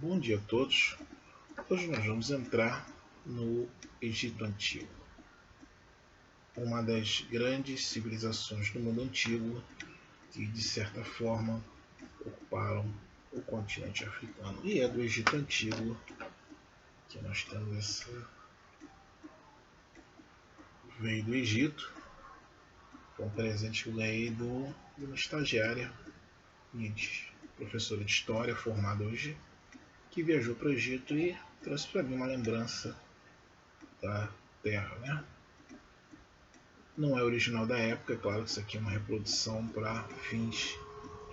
Bom dia a todos. Hoje nós vamos entrar no Egito Antigo, uma das grandes civilizações do mundo antigo que, de certa forma, ocuparam o continente africano. E é do Egito Antigo que nós temos essa. Veio do Egito, foi um presente que eu ganhei de uma estagiária, minha professora de história, formada hoje, que viajou para o Egito e trouxe para mim uma lembrança da terra, né? Não é original da época, é claro que isso aqui é uma reprodução para fins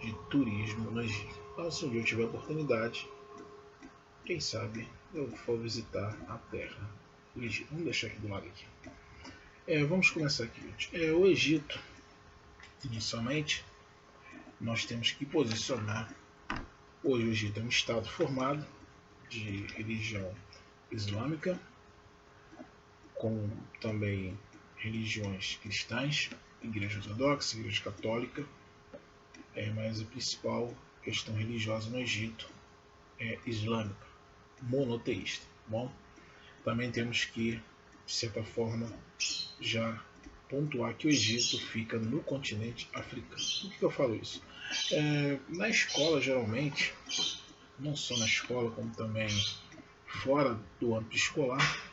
de turismo no Egito. Então, se um dia eu tiver oportunidade, quem sabe eu for visitar a terra do Egito. Vamos deixar aqui do lado aqui. Vamos começar aqui, gente. O Egito, inicialmente, nós temos que posicionar. Hoje o Egito é um estado formado de religião islâmica, com também religiões cristãs, igreja ortodoxa, igreja católica, mas a principal questão religiosa no Egito é islâmica, monoteísta. Bom, também temos que, de certa forma, já pontuar que o Egito fica no continente africano. Por que eu falo isso? Na escola, geralmente, não só na escola, como também fora do âmbito escolar,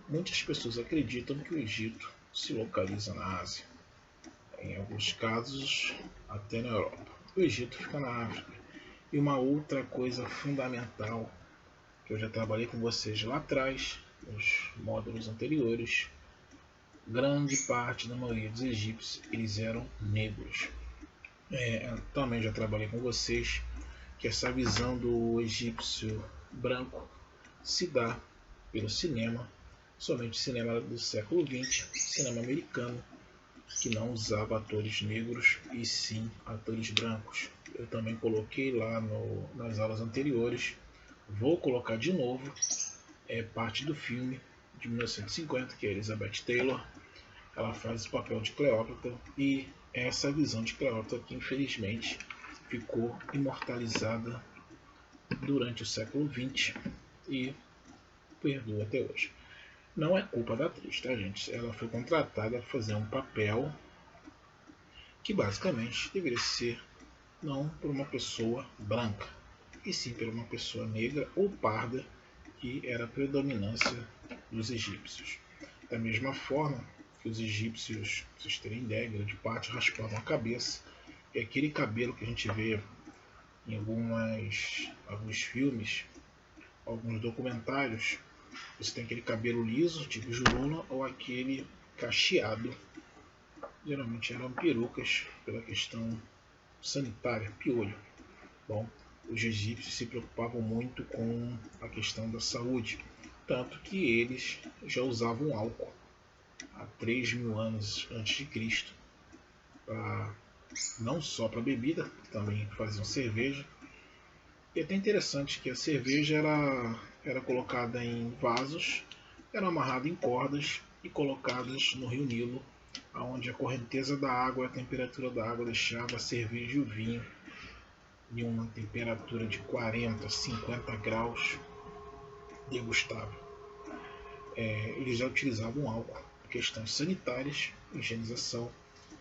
muitas pessoas acreditam que o Egito se localiza na Ásia, em alguns casos até na Europa. O Egito fica na África. E uma outra coisa fundamental que eu já trabalhei com vocês lá atrás, nos módulos anteriores, grande parte da maioria dos egípcios eles eram negros. Também já trabalhei com vocês que essa visão do egípcio branco se dá pelo cinema, somente cinema do século XX, cinema americano, que não usava atores negros e sim atores brancos. Eu também coloquei lá nas aulas anteriores, vou colocar de novo, parte do filme de 1950, que é Elizabeth Taylor. Ela faz o papel de Cleópatra e essa visão de Cleópatra que infelizmente ficou imortalizada durante o século XX e perdura até hoje. Não é culpa da atriz, tá, gente? Ela foi contratada para fazer um papel que basicamente deveria ser não por uma pessoa branca, e sim por uma pessoa negra ou parda, que era a predominância dos egípcios. Da mesma forma que os egípcios, pra vocês terem ideia, grande parte raspavam a cabeça, e aquele cabelo que a gente vê em alguns filmes, alguns documentários, você tem aquele cabelo liso, tipo juruna, ou aquele cacheado. Geralmente eram perucas pela questão sanitária, piolho. Bom, os egípcios se preocupavam muito com a questão da saúde, tanto que eles já usavam álcool há 3.000 anos antes de Cristo, não só para bebida, também faziam cerveja. E é até interessante que a cerveja era colocada em vasos, era amarrada em cordas e colocadas no rio Nilo, onde a correnteza da água, a temperatura da água deixava a cerveja e o vinho em uma temperatura de 40, 50 graus degustável. Eles já utilizavam álcool, questões sanitárias, higienização,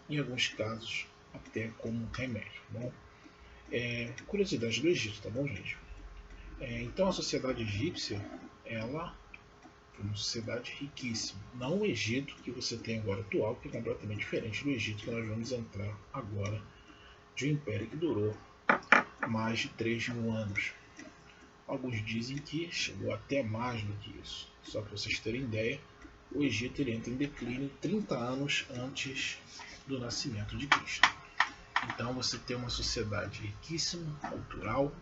em alguns casos até como remédio. Bom, curiosidade do Egito, tá bom, gente? Então a sociedade egípcia, ela foi uma sociedade riquíssima. Não o Egito que você tem agora atual, que é completamente diferente do Egito que nós vamos entrar agora, de um império que durou mais de 3.000 anos. Alguns dizem que chegou até mais do que isso. Só para vocês terem ideia, o Egito ele entra em declínio 30 anos antes do nascimento de Cristo. Então você tem uma sociedade riquíssima, cultural,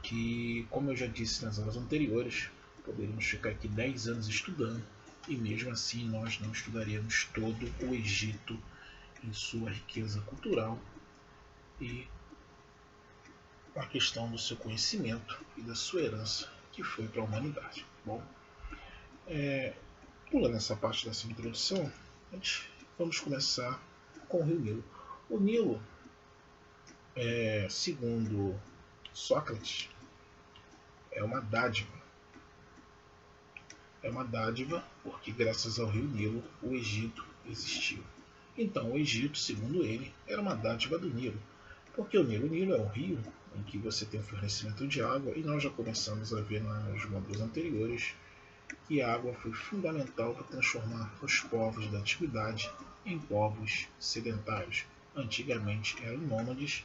que, como eu já disse nas aulas anteriores, poderíamos ficar aqui 10 anos estudando e mesmo assim nós não estudaríamos todo o Egito em sua riqueza cultural e a questão do seu conhecimento e da sua herança que foi para a humanidade. Bom, pulando essa parte dessa introdução, vamos começar com o rio Nilo. O Nilo, segundo Sócrates, é uma dádiva. É uma dádiva porque graças ao rio Nilo o Egito existiu. Então o Egito, segundo ele, era uma dádiva do Nilo. Porque o Nilo é um rio em que você tem o fornecimento de água e nós já começamos a ver nos módulos anteriores que a água foi fundamental para transformar os povos da antiguidade em povos sedentários. Antigamente eram nômades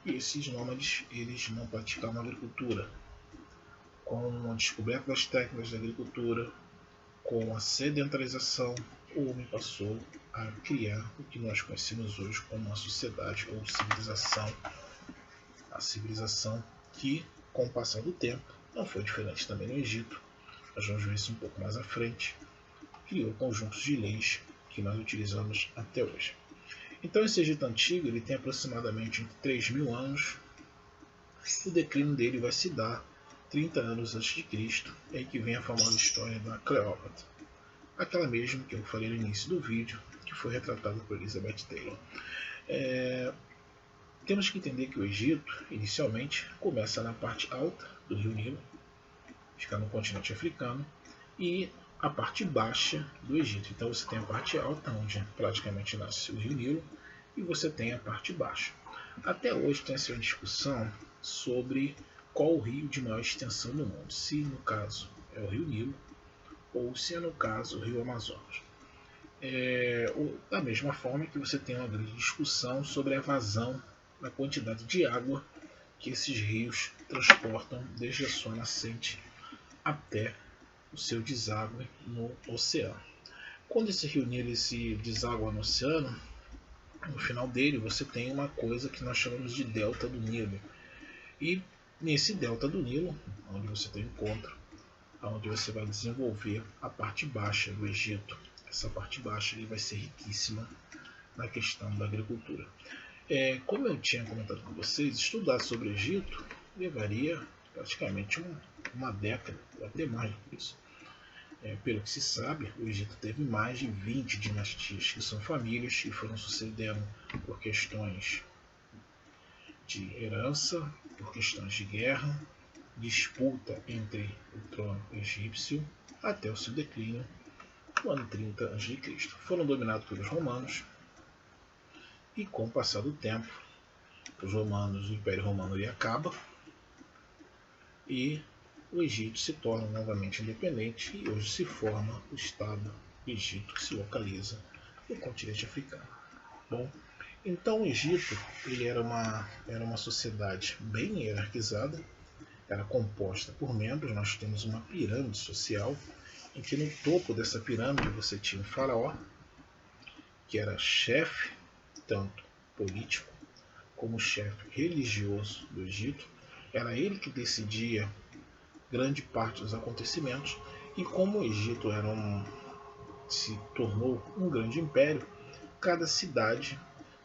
e esses nômades eles não praticavam agricultura. Com a descoberta das técnicas da agricultura, com a sedentarização, o homem passou a criar o que nós conhecemos hoje como uma sociedade ou civilização. A civilização que, com o passar do tempo, não foi diferente também no Egito, nós vamos ver isso um pouco mais à frente, criou conjuntos de leis que nós utilizamos até hoje. Então esse Egito antigo ele tem aproximadamente entre 3.000 anos, o declínio dele vai se dar 30 anos antes de Cristo, é aí que vem a famosa história da Cleópatra, aquela mesma que eu falei no início do vídeo, que foi retratada por Elizabeth Taylor. Temos que entender que o Egito, inicialmente, começa na parte alta do rio Nilo, fica no continente africano, e a parte baixa do Egito. Então você tem a parte alta, onde praticamente nasce o rio Nilo, e você tem a parte baixa. Até hoje tem essa discussão sobre qual o rio de maior extensão do mundo, se no caso é o rio Nilo ou se é no caso o rio Amazonas. Da mesma forma que você tem uma grande discussão sobre a vazão da quantidade de água que esses rios transportam desde a sua nascente até o seu deságue no oceano. Quando esse rio Nilo se deságua no oceano, no final dele você tem uma coisa que nós chamamos de delta do Nilo. E nesse delta do Nilo, onde você tem encontro, onde você vai desenvolver a parte baixa do Egito. Essa parte baixa ele vai ser riquíssima na questão da agricultura. Como eu tinha comentado com vocês, estudar sobre o Egito levaria praticamente uma década, ou até mais do que isso. Pelo que se sabe, o Egito teve mais de 20 dinastias, que são famílias que foram sucedendo por questões de herança, por questões de guerra, disputa entre o trono egípcio até o seu declínio no ano 30 a.C. Foram dominados pelos romanos e, com o passar do tempo, o Império Romano ele acaba e o Egito se torna novamente independente e hoje se forma o Estado do Egito, que se localiza no continente africano. Bom, então o Egito ele era uma sociedade bem hierarquizada, era composta por membros. Nós temos uma pirâmide social, em que no topo dessa pirâmide você tinha um faraó, que era chefe, tanto político como chefe religioso do Egito. Era ele que decidia grande parte dos acontecimentos, e como o Egito se tornou um grande império, cada cidade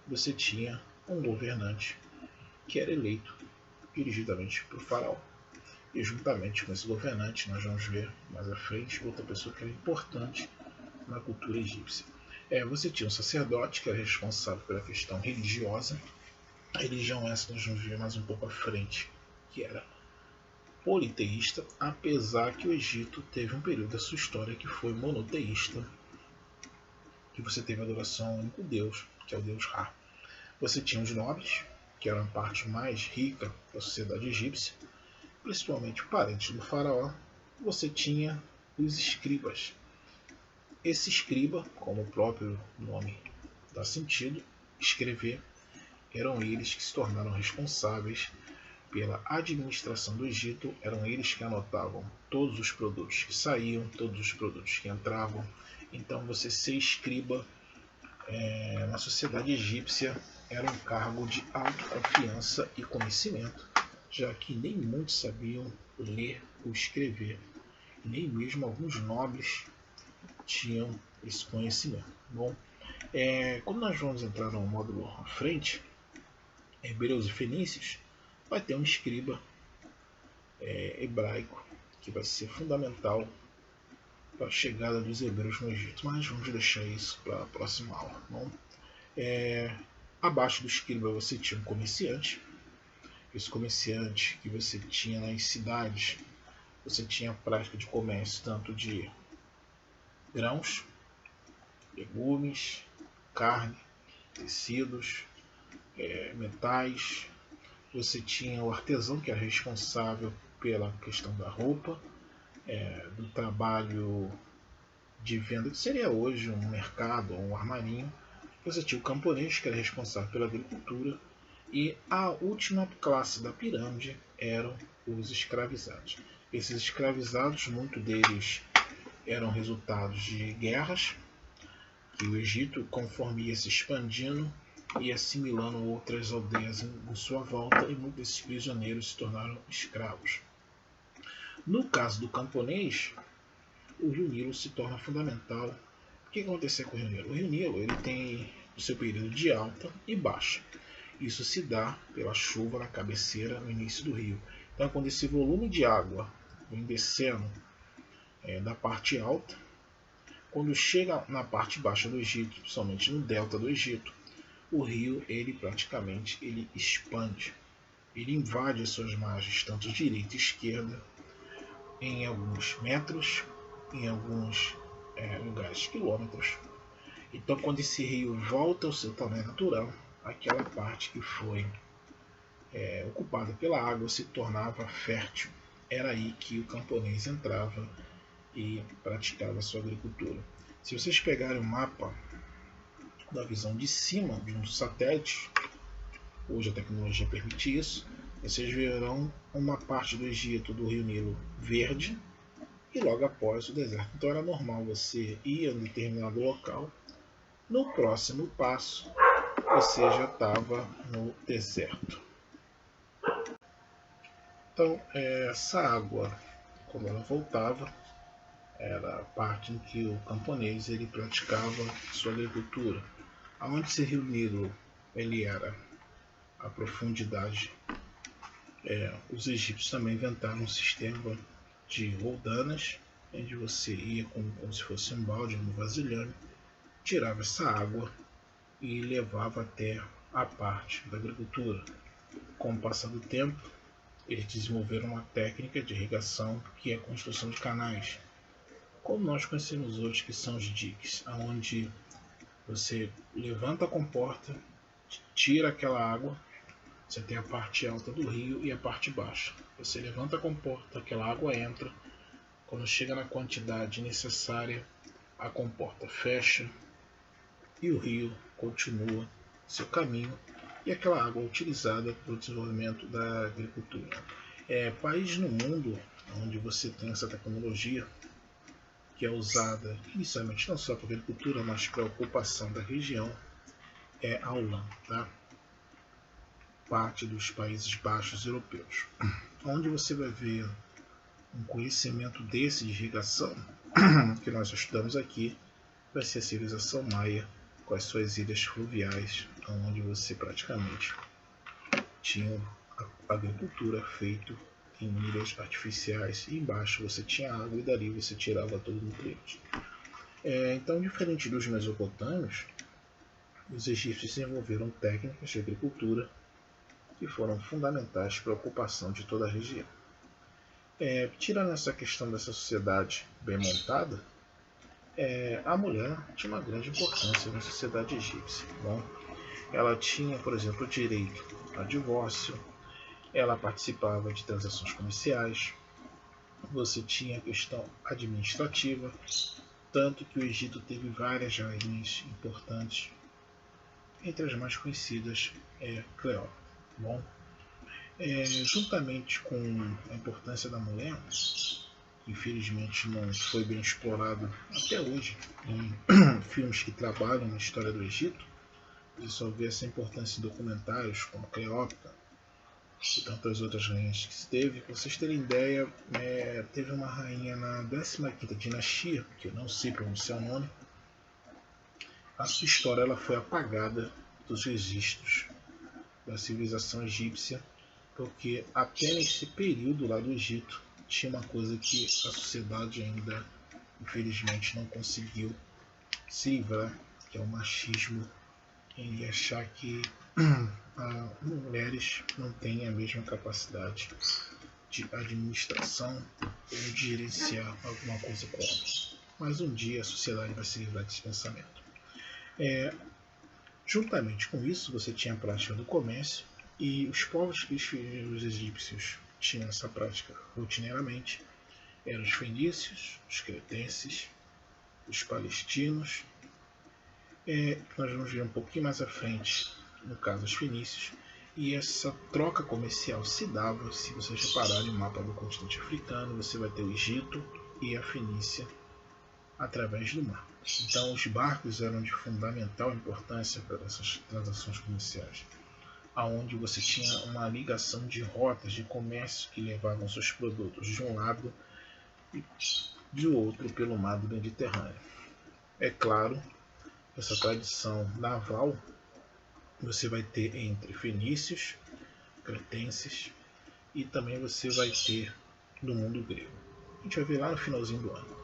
você tinha um governante que era eleito dirigidamente por faraó. E juntamente com esse governante, nós vamos ver mais à frente outra pessoa que era importante na cultura egípcia. Você tinha um sacerdote que era responsável pela questão religiosa. A religião essa nós vamos ver mais um pouco à frente, que era politeísta, apesar que o Egito teve um período da sua história que foi monoteísta, que você teve a adoração a um único Deus, que é o Deus Ra. Você tinha os nobres, que eram a parte mais rica da sociedade egípcia, principalmente parentes do faraó. Você tinha os escribas. Esse escriba, como o próprio nome dá sentido, escrever, eram eles que se tornaram responsáveis pela administração do Egito. Eram eles que anotavam todos os produtos que saíam, todos os produtos que entravam. Então você ser escriba na sociedade egípcia era um cargo de autoconfiança e conhecimento, já que nem muitos sabiam ler ou escrever, nem mesmo alguns nobres tinham esse conhecimento. Bom, quando nós vamos entrar no módulo à frente, hebreus e fenícios, vai ter um escriba hebraico que vai ser fundamental para a chegada dos hebreus no Egito, mas vamos deixar isso para a próxima aula. Bom, abaixo do escriba você tinha um comerciante. esse comerciante que você tinha nas cidades, você tinha a prática de comércio tanto de grãos, legumes, carne, tecidos, metais. Você tinha o artesão, que era responsável pela questão da roupa, do trabalho de venda, que seria hoje um mercado ou um armarinho. Você tinha o camponês, que era responsável pela agricultura, e a última classe da pirâmide eram os escravizados. Esses escravizados, muitos deles eram resultados de guerras, que o Egito, conforme ia se expandindo, ia assimilando outras aldeias em sua volta, e muitos desses prisioneiros se tornaram escravos. No caso do camponês, o rio Nilo se torna fundamental. O que aconteceu com o rio Nilo? O rio Nilo ele tem o seu período de alta e baixa. Isso se dá pela chuva na cabeceira no início do rio. Então, quando esse volume de água vem descendo da parte alta, quando chega na parte baixa do Egito, principalmente no delta do Egito, o rio ele praticamente expande. Ele invade as suas margens, tanto direita e esquerda, em alguns metros, em alguns lugares quilômetros. Então, quando esse rio volta ao seu tamanho natural, aquela parte que foi ocupada pela água se tornava fértil. Era aí que o camponês entrava e praticava a sua agricultura. Se vocês pegarem o mapa da visão de cima de um satélite, hoje a tecnologia permite isso, vocês verão uma parte do Egito, do rio Nilo, verde, e logo após o deserto. Então era normal você ir a um determinado local, no próximo passo você já estava no deserto. Então essa água, quando ela voltava, era a parte em que o camponês ele praticava sua agricultura. Aonde esse rio Nilo ele era a profundidade, os egípcios também inventaram um sistema de roldanas, onde você ia como se fosse um balde, um vasilhame, tirava essa água e levava até a parte da agricultura. Com o passar do tempo, eles desenvolveram uma técnica de irrigação que é a construção de canais, como nós conhecemos hoje, que são os diques, onde você levanta a comporta, tira aquela água, você tem a parte alta do rio e a parte baixa. Você levanta a comporta, aquela água entra, quando chega na quantidade necessária, a comporta fecha e o rio continua seu caminho, e aquela água é utilizada para o desenvolvimento da agricultura. Países no mundo onde você tem essa tecnologia, que é usada inicialmente não só para a agricultura, mas para a ocupação da região, é a Holanda, tá? Parte dos Países Baixos europeus, onde você vai ver um conhecimento desse de irrigação que nós estudamos aqui, vai ser a civilização maia, com as suas ilhas fluviais, onde você praticamente tinha a agricultura feita em ilhas artificiais, e embaixo você tinha água e dali você tirava todo o nutriente. Então, diferente dos mesopotâmios, os egípcios desenvolveram técnicas de agricultura que foram fundamentais para a ocupação de toda a região. Tirando essa questão dessa sociedade bem montada, a mulher tinha uma grande importância na sociedade egípcia. Bom, ela tinha, por exemplo, o direito a divórcio, ela participava de transações comerciais, você tinha a questão administrativa, tanto que o Egito teve várias rainhas importantes, entre as mais conhecidas Cleópatra. Bom, juntamente com a importância da mulher, que infelizmente não foi bem explorado até hoje em filmes que trabalham na história do Egito, você só vê essa importância em documentários como Cleópatra e tantas outras rainhas que se teve. Para vocês terem ideia, teve uma rainha na 15ª dinastia, que eu não sei pronunciar o nome. A sua história ela foi apagada dos registros da civilização egípcia, porque até nesse período lá do Egito tinha uma coisa que a sociedade ainda, infelizmente, não conseguiu se livrar, que é o machismo, em achar que as mulheres não têm a mesma capacidade de administração ou de gerenciar alguma coisa com homens. Mas um dia a sociedade vai se livrar desse pensamento. Juntamente com isso, você tinha a prática do comércio, e os povos que os egípcios tinham essa prática rotineiramente eram os fenícios, os cretenses, os palestinos. Nós vamos ver um pouquinho mais à frente, no caso os fenícios, e essa troca comercial se dava, se vocês repararem no mapa do continente africano, você vai ter o Egito e a Fenícia através do mar. Então os barcos eram de fundamental importância para essas transações comerciais, aonde você tinha uma ligação de rotas de comércio que levavam seus produtos de um lado e de outro pelo mar do Mediterrâneo. É claro, essa tradição naval você vai ter entre fenícios, cretenses, e também você vai ter no mundo grego. A gente vai ver lá no finalzinho do ano.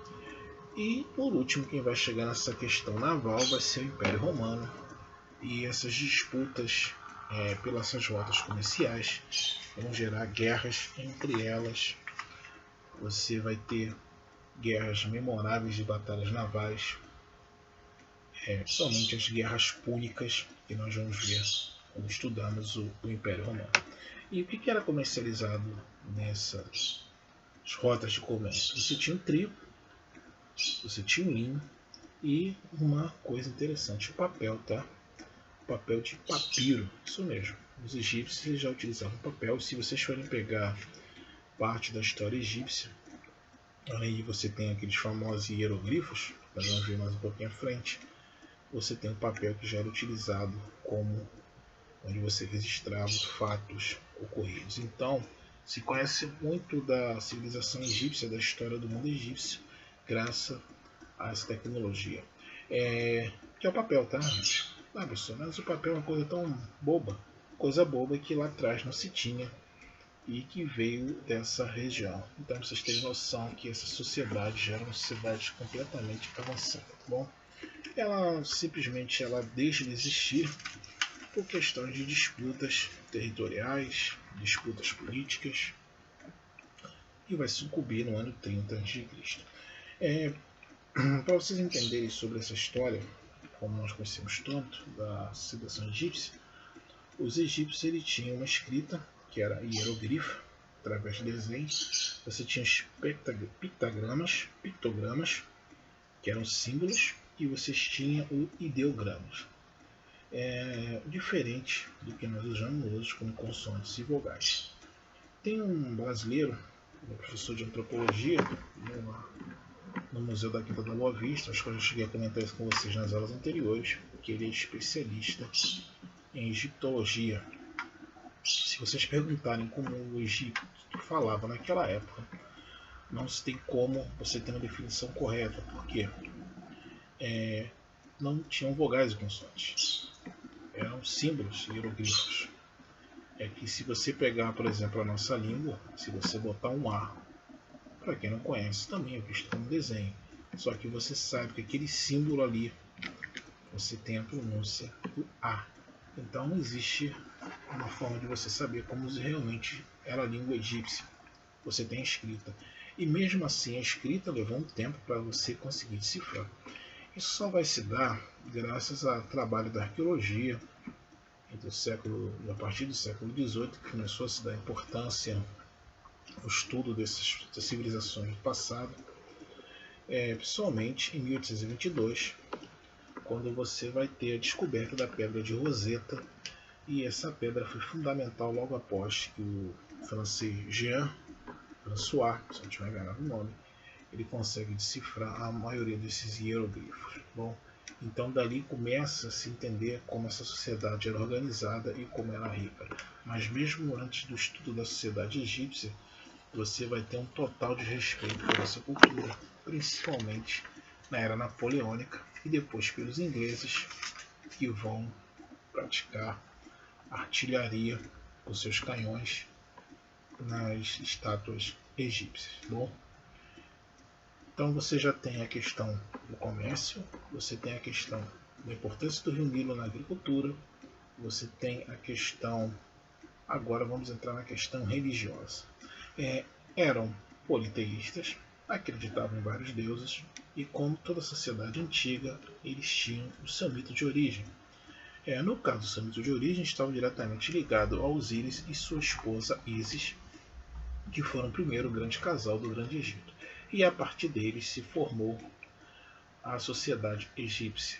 E por último, quem vai chegar nessa questão naval vai ser o Império Romano, e essas disputas pelas suas rotas comerciais vão gerar guerras entre elas. Você vai ter guerras memoráveis de batalhas navais, somente as guerras púnicas, que nós vamos ver quando estudamos o Império Romano. E o que era comercializado nessas rotas de comércio? Você tinha o trigo, você tinha o linho e uma coisa interessante, o papel, tá? Papel de papiro, isso mesmo. Os egípcios já utilizavam papel. Se vocês forem pegar parte da história egípcia, aí você tem aqueles famosos hieroglifos, nós vamos ver mais um pouquinho à frente. Você tem o papel que já era utilizado como onde você registrava fatos ocorridos. Então, se conhece muito da civilização egípcia, da história do mundo egípcio, graças a essa tecnologia. Que é o papel, tá, gente? Professor, mas o papel é uma coisa tão boba. Coisa boba que lá atrás não se tinha e que veio dessa região. Então, vocês terem noção que essa sociedade já era uma sociedade completamente avançada. Bom, ela simplesmente deixa de existir por questões de disputas territoriais, disputas políticas, e vai sucumbir no ano 30 a.C. Para vocês entenderem sobre essa história, como nós conhecemos tanto da civilização egípcia, os egípcios tinham uma escrita que era hieroglifa, através de desenhos. Você tinha os pictogramas, que eram símbolos, e vocês tinham o ideogramas. Diferente do que nós usamos hoje como consoantes e vogais. Tem um brasileiro, um professor de antropologia, no Museu da Quinta da Boa Vista, acho que eu já cheguei a comentar isso com vocês nas aulas anteriores, que ele é especialista em egiptologia. Se vocês perguntarem como o Egito falava naquela época, não se tem como você ter uma definição correta, porque não tinham vogais e consoantes. Eram símbolos, hieroglifos. Que se você pegar, por exemplo, a nossa língua, se você botar um A, para quem não conhece, também é visto como desenho. Só que você sabe que aquele símbolo ali, você tem a pronúncia do A. Então não existe uma forma de você saber como realmente era a língua egípcia. Você tem a escrita. E mesmo assim, a escrita levou um tempo para você conseguir decifrar. Isso só vai se dar graças ao trabalho da arqueologia, a partir do século XVIII, que começou a se dar importância ao estudo dessas civilizações do passado, principalmente em 1822, quando você vai ter a descoberta da pedra de Rosetta, e essa pedra foi fundamental logo após que o francês Jean François, se não tiver enganado o nome, ele consegue decifrar a maioria desses hieroglifos. Bom, então dali começa a se entender como essa sociedade era organizada e como era rica. Mas mesmo antes do estudo da sociedade egípcia, você vai ter um total de respeito por essa cultura, principalmente na era napoleônica e depois pelos ingleses, que vão praticar artilharia com seus canhões nas estátuas egípcias. Bom, então você já tem a questão do comércio, você tem a questão da importância do Rio Nilo na agricultura, você tem a questão. Agora vamos entrar na questão religiosa. Eram politeístas, acreditavam em vários deuses, e como toda sociedade antiga, eles tinham o seu mito de origem. No caso, o seu mito de origem estava diretamente ligado a Osíris e sua esposa Ísis, que foram o primeiro grande casal do Grande Egito. E a partir deles se formou a sociedade egípcia.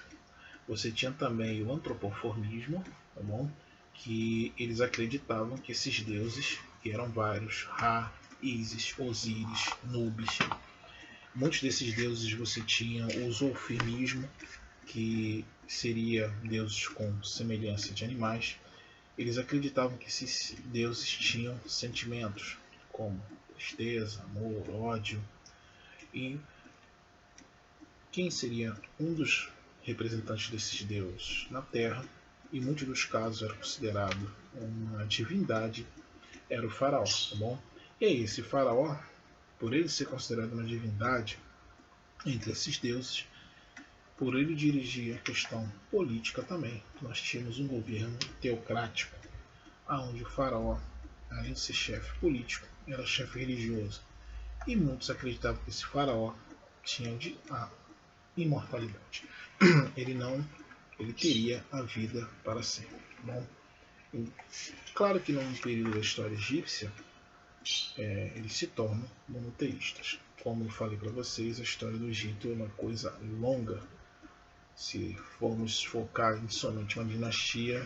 Você tinha também o antropoformismo, tá bom? Que eles acreditavam que esses deuses, que eram vários, Ra, Ísis, Osíris, Nubis, muitos desses deuses você tinha o zoofirmismo, que seria deuses com semelhança de animais. Eles acreditavam que esses deuses tinham sentimentos, como tristeza, amor, ódio. E quem seria um dos representantes desses deuses na Terra, e em muitos dos casos era considerado uma divindade, era o faraó, tá bom? E aí, esse faraó, por ele ser considerado uma divindade entre esses deuses, por ele dirigir a questão política também, nós tínhamos um governo teocrático, onde o faraó, além de ser chefe político, era chefe religioso. E muitos acreditavam que esse faraó tinha a imortalidade. Ele teria a vida para sempre. Bom, claro que num período da história egípcia, eles se tornam monoteístas. Como eu falei para vocês, a história do Egito é uma coisa longa. Se formos focar em somente uma dinastia,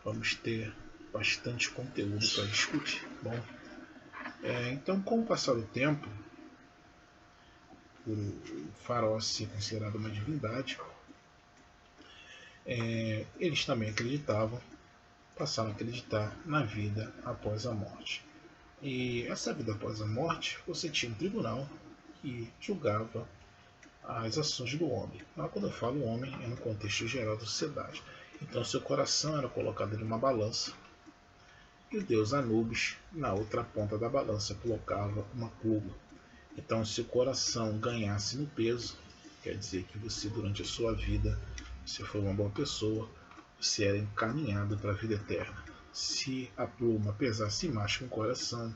vamos ter bastante conteúdo para discutir. Bom, então, com o passar do tempo, por o faraó ser considerado uma divindade, eles também passaram a acreditar na vida após a morte. E essa vida após a morte, você tinha um tribunal que julgava as ações do homem. Mas quando eu falo homem, é no contexto geral da sociedade. Então seu coração era colocado em uma balança, e o deus Anubis, na outra ponta da balança, colocava uma pluma. Então, se o coração ganhasse no peso, quer dizer que você, durante a sua vida, se for uma boa pessoa, você era encaminhado para a vida eterna. Se a pluma pesasse mais que um coração,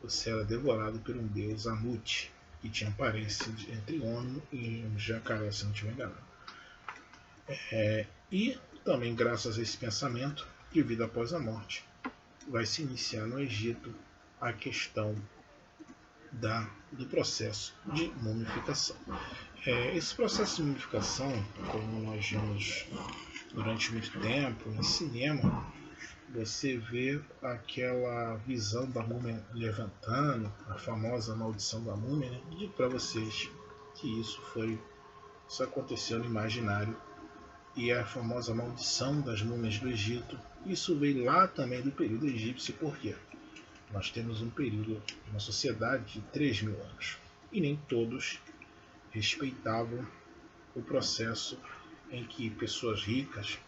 você era devorado por um deus Anut, que tinha aparência entre homem e um jacaré, se não estiver enganado. E também, graças a esse pensamento de vida após a morte, vai se iniciar no Egito a questão do processo de mumificação. Esse processo de mumificação, como nós vimos durante muito tempo em cinema, você vê aquela visão da múmia levantando, a famosa maldição da múmia, né? E digo para vocês que isso aconteceu no imaginário, e a famosa maldição das múmias do Egito, isso veio lá também do período egípcio. Por quê? Nós temos um período, uma sociedade de 3.000 anos, e nem todos respeitavam o processo em que pessoas ricas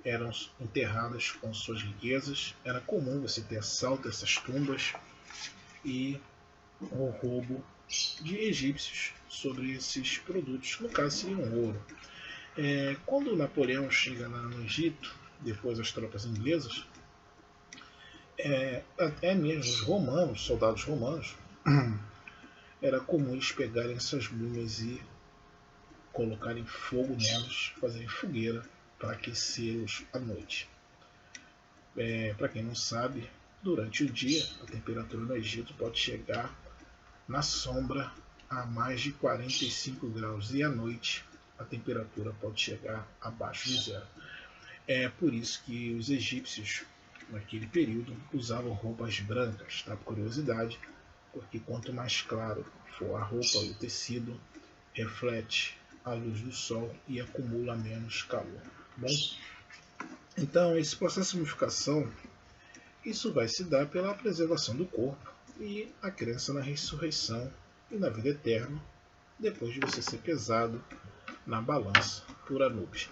eram enterradas com suas riquezas. Era comum você ter assalto a essas tumbas e o roubo de egípcios sobre esses produtos, no caso seria um ouro. Quando Napoleão chega lá no Egito, depois das tropas inglesas, até mesmo os romanos, soldados romanos, era comum eles pegarem essas múmias e colocarem fogo nelas, fazerem fogueira para aquecê-los à noite. Para quem não sabe, durante o dia a temperatura no Egito pode chegar na sombra a mais de 45 graus, e à noite a temperatura pode chegar abaixo de zero. É por isso que os egípcios, naquele período, usavam roupas brancas, tá? Por curiosidade, porque quanto mais claro for a roupa e o tecido, reflete a luz do sol e acumula menos calor. Bom, então esse processo de mumificação, isso vai se dar pela preservação do corpo e a crença na ressurreição e na vida eterna, depois de você ser pesado na balança por Anubis.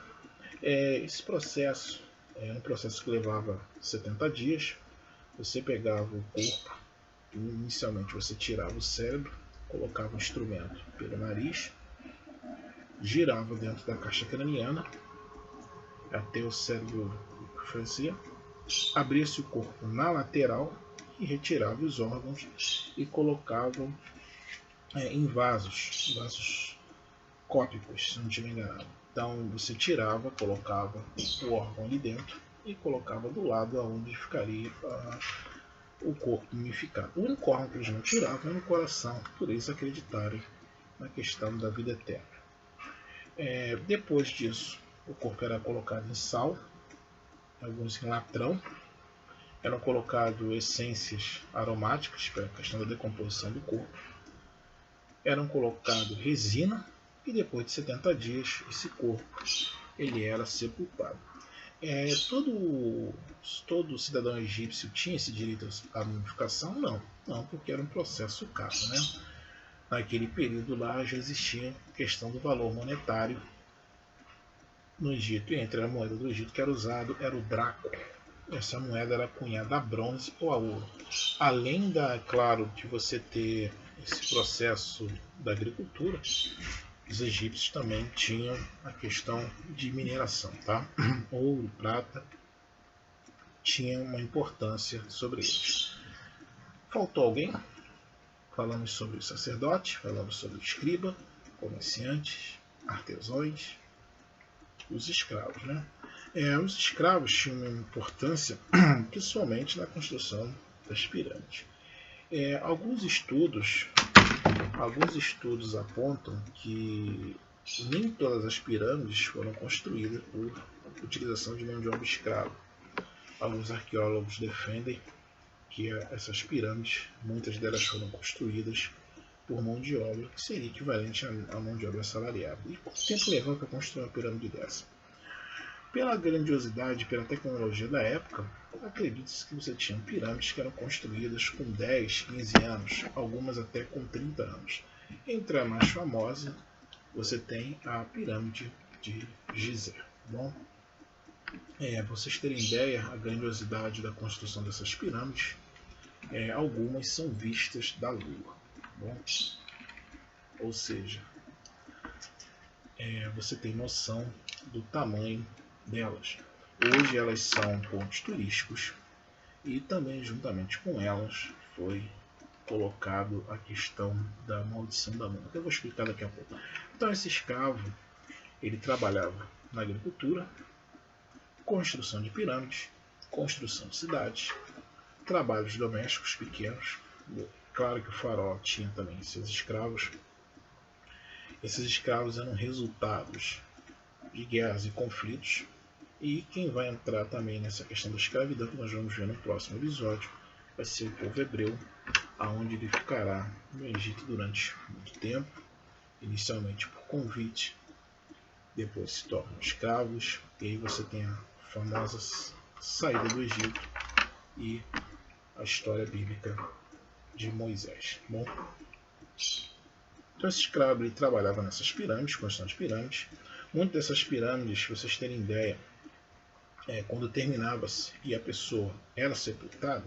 Esse processo é um processo que levava 70 dias. Você pegava o corpo, inicialmente você tirava o cérebro, colocava o instrumento pelo nariz, girava dentro da caixa craniana até o cérebro, o que fazia? Abria-se o corpo na lateral e retirava os órgãos e colocavam em vasos cópicos, se não estiver enganado. Então você tirava, colocava o órgão ali dentro e colocava do lado onde ficaria o corpo mumificado. O único órgão que eles não tiravam era o coração, por isso acreditarem na questão da vida eterna. Depois disso, o corpo era colocado em sal, alguns em latrão, eram colocadas essências aromáticas para a questão da decomposição do corpo, eram colocadas resina e depois de 70 dias esse corpo ele era sepultado. Todo cidadão egípcio tinha esse direito à mumificação? Não, porque era um processo caro, né? Naquele período lá já existia a questão do valor monetário no Egito, e entre a moeda do Egito que era usado era o draco. Essa moeda era cunhada a bronze ou a ouro. Além claro, de você ter esse processo da agricultura, os egípcios também tinham a questão de mineração, tá? Ouro, prata, tinha uma importância sobre eles. Faltou alguém? Falamos sobre o sacerdote, falamos sobre o escriba, comerciantes, artesãos, os escravos, né? Os escravos tinham uma importância principalmente na construção das pirâmides. Alguns estudos apontam que nem todas as pirâmides foram construídas por utilização de mão de obra escrava. Alguns arqueólogos defendem que essas pirâmides, muitas delas foram construídas por mão de obra, que seria equivalente à mão de obra assalariada. E quanto tempo levou para construir uma pirâmide dessa? Pela grandiosidade, pela tecnologia da época, acredita-se que você tinha pirâmides que eram construídas com 10, 15 anos, algumas até com 30 anos. Entre a mais famosa, você tem a pirâmide de Gizé. Bom, para vocês terem ideia, a grandiosidade da construção dessas pirâmides, algumas são vistas da Lua. Bom, ou seja, você tem noção do tamanho delas. Hoje elas são pontos turísticos e também juntamente com elas foi colocado a questão da maldição da múmia. Eu vou explicar daqui a pouco. Então esse escravo, ele trabalhava na agricultura, construção de pirâmides, construção de cidades, trabalhos domésticos pequenos. Claro que o faraó tinha também seus escravos. Esses escravos eram resultados de guerras e conflitos. E quem vai entrar também nessa questão da escravidão, que nós vamos ver no próximo episódio, vai ser o povo hebreu, aonde ele ficará no Egito durante muito tempo, inicialmente por convite, depois se tornam escravos, e aí você tem a famosa saída do Egito e a história bíblica de Moisés. Bom, então esse escravo ele trabalhava nessas pirâmides, construção de pirâmides. Muitas dessas pirâmides, para vocês terem ideia, quando terminava-se e a pessoa era sepultada,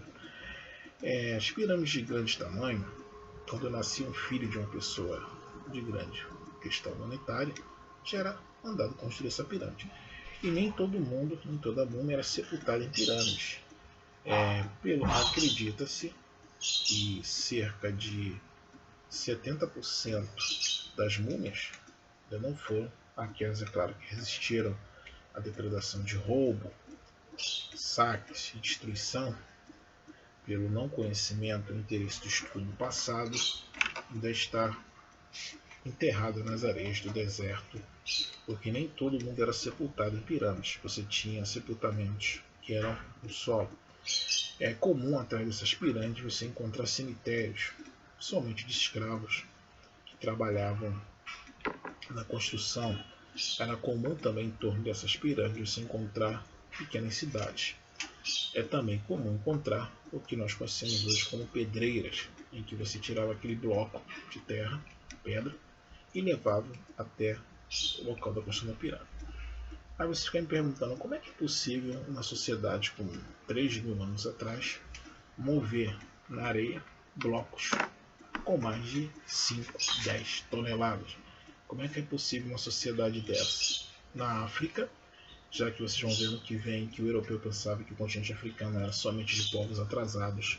as pirâmides de grande tamanho, quando nascia um filho de uma pessoa de grande questão monetária, já era mandado construir essa pirâmide. E nem todo mundo, nem toda múmia era sepultada em pirâmides. Acredita-se que cerca de 70% das múmias ainda não foram aquelas, é claro, que resistiram à depredação de roubo, saques e destruição, pelo não conhecimento e interesse do estudo do passado, ainda está enterrado nas areias do deserto, porque nem todo mundo era sepultado em pirâmides. Você tinha sepultamentos que eram no solo. É comum atrás dessas pirâmides você encontrar cemitérios, somente de escravos que trabalhavam na construção. Era comum também em torno dessas pirâmides você encontrar pequenas cidades. É também comum encontrar o que nós conhecemos hoje como pedreiras, em que você tirava aquele bloco de terra, pedra, e levava até o local da construção da pirâmide. Aí você fica me perguntando como é que é possível uma sociedade com 3.000 anos atrás mover na areia blocos com mais de 5, 10 toneladas. Como é que é possível uma sociedade dessa? Na África já que vocês vão ver no que vem que o europeu pensava que o continente africano era somente de povos atrasados,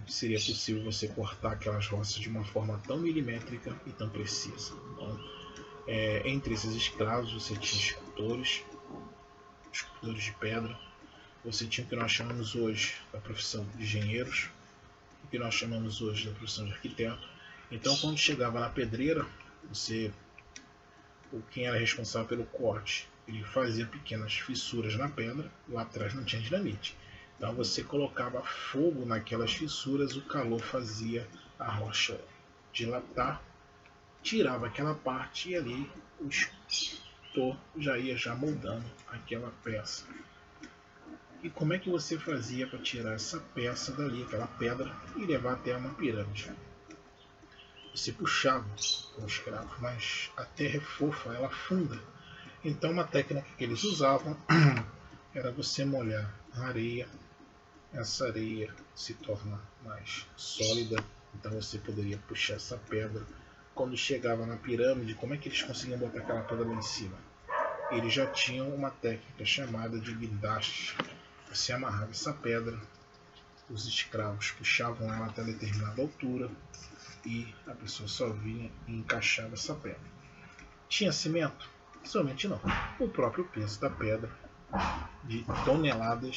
seria possível você cortar aquelas rochas de uma forma tão milimétrica e tão precisa. Então, entre esses escravos você tinha escultores de pedra, você tinha o que nós chamamos hoje da profissão de engenheiros, o que nós chamamos hoje da profissão de arquiteto. Então, quando chegava na pedreira, quem era responsável pelo corte, ele fazia pequenas fissuras na pedra. Lá atrás não tinha dinamite, então você colocava fogo naquelas fissuras, o calor fazia a rocha dilatar, tirava aquela parte e ali o escultor já ia moldando aquela peça. E como é que você fazia para tirar essa peça dali, aquela pedra, e levar até uma pirâmide? Você puxava com o escravo, mas a terra é fofa, ela afunda. Então uma técnica que eles usavam era você molhar a areia. Essa areia se torna mais sólida, então você poderia puxar essa pedra. Quando chegava na pirâmide, como é que eles conseguiam botar aquela pedra lá em cima? Eles já tinham uma técnica chamada de guindaste. Você amarrava essa pedra, os escravos puxavam ela até determinada altura e a pessoa só vinha e encaixava essa pedra. Tinha cimento? Somente não. O próprio peso da pedra, de toneladas,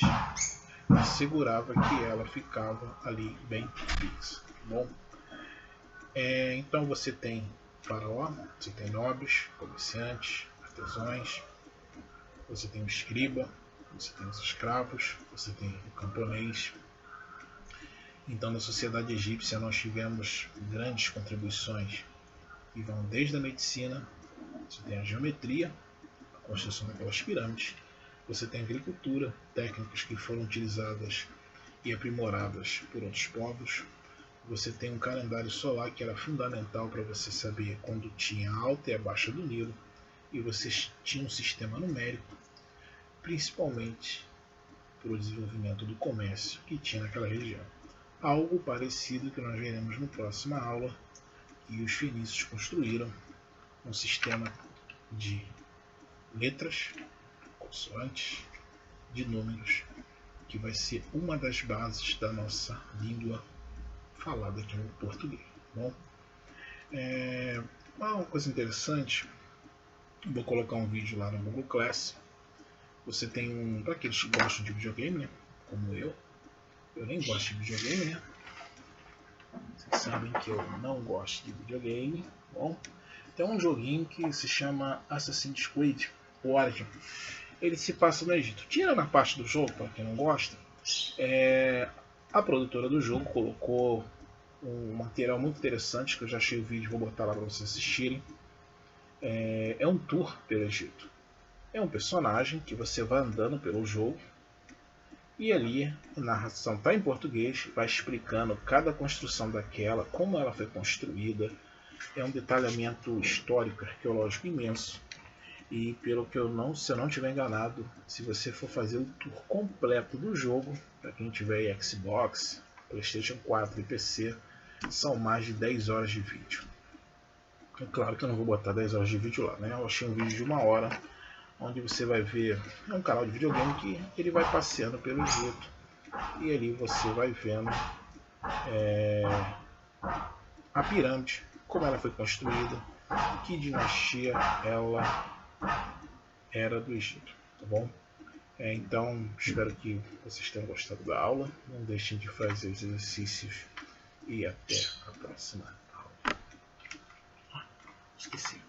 assegurava que ela ficava ali bem fixa. Bom, então você tem faraó, você tem nobres, comerciantes, artesãos, você tem o escriba, você tem os escravos, você tem o camponês. Então, na sociedade egípcia, nós tivemos grandes contribuições que vão desde a medicina, você tem a geometria, a construção daquelas pirâmides, você tem a agricultura, técnicas que foram utilizadas e aprimoradas por outros povos, você tem um calendário solar que era fundamental para você saber quando tinha a alta e a baixa do Nilo, e você tinha um sistema numérico, principalmente para o desenvolvimento do comércio que tinha naquela região. Algo parecido que nós veremos na próxima aula, que os fenícios construíram um sistema de letras, consoantes, de números, que vai ser uma das bases da nossa língua falada aqui no português. Bom, uma coisa interessante, vou colocar um vídeo lá no Google Class. Você tem para aqueles que gostam de videogame, né? Como eu nem gosto de videogame, né? Vocês sabem que eu não gosto de videogame. Bom, tem um joguinho que se chama Assassin's Creed Origin. Ele se passa no Egito. Tirando a parte do jogo, para quem não gosta, a produtora do jogo colocou um material muito interessante, que eu já achei o vídeo, vou botar lá para vocês assistirem. É um tour pelo Egito. É um personagem que você vai andando pelo jogo, e ali a narração está em português, vai explicando cada construção daquela, como ela foi construída. É um detalhamento histórico, arqueológico imenso. E pelo que se eu não estiver enganado, se você for fazer o tour completo do jogo, para quem tiver Xbox, PlayStation 4 e PC, são mais de 10 horas de vídeo. É claro que eu não vou botar 10 horas de vídeo lá, né? Eu achei um vídeo de 1 hora, onde você vai ver, é um canal de videogame que ele vai passeando pelo Egito, e ali você vai vendo a pirâmide, como ela foi construída, que dinastia ela era do Egito, tá bom? Então, espero que vocês tenham gostado da aula, não deixem de fazer os exercícios e até a próxima aula. Esqueci.